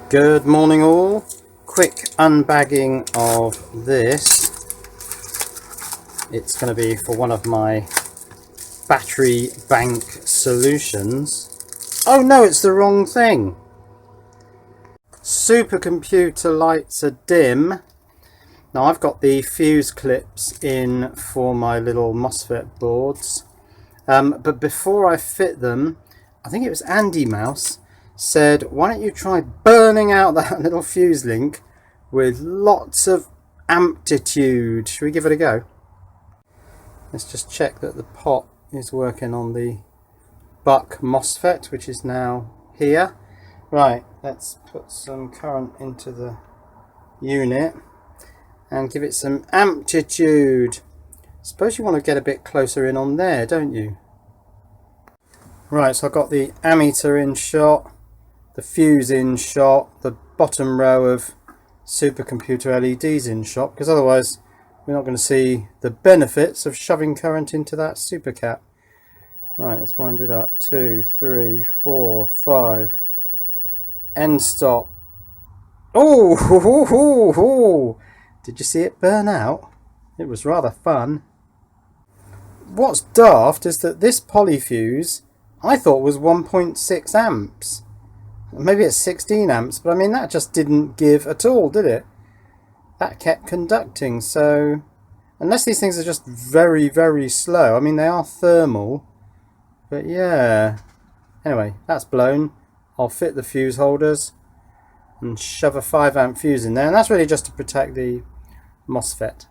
Good morning all. Quick unbagging of this. It's going to be for one of my battery bank solutions. Oh no, it's the wrong thing. Supercomputer lights are dim. Now I've got the fuse clips in for my little MOSFET boards. But before I fit them, I think it was Andymouse said, why don't you try burning out that little fuse link with lots of amplitude. Should we give it a go? Let's just check that the pot is working on the buck MOSFET, which is now here. Right, let's put some current into the unit and give it some amplitude. Suppose you want to get a bit closer in on there, don't you? Right, so I've got the ammeter in shot, the fuse in shot, the bottom row of supercomputer LEDs in shot, because otherwise we're not going to see the benefits of shoving current into that supercap. Right, let's wind it up. 2, 3, 4, 5. End stop. Oh! Did you see it burn out? It was rather fun. What's daft is that this polyfuse I thought was 1.6 amps. Maybe it's 16 amps, but I mean that just didn't give at all, did it? That kept conducting, so unless these things are just very, very slow. I mean, they are thermal, but yeah. Anyway, that's blown. I'll fit the fuse holders and shove a 5 amp fuse in there, and that's really just to protect the MOSFET.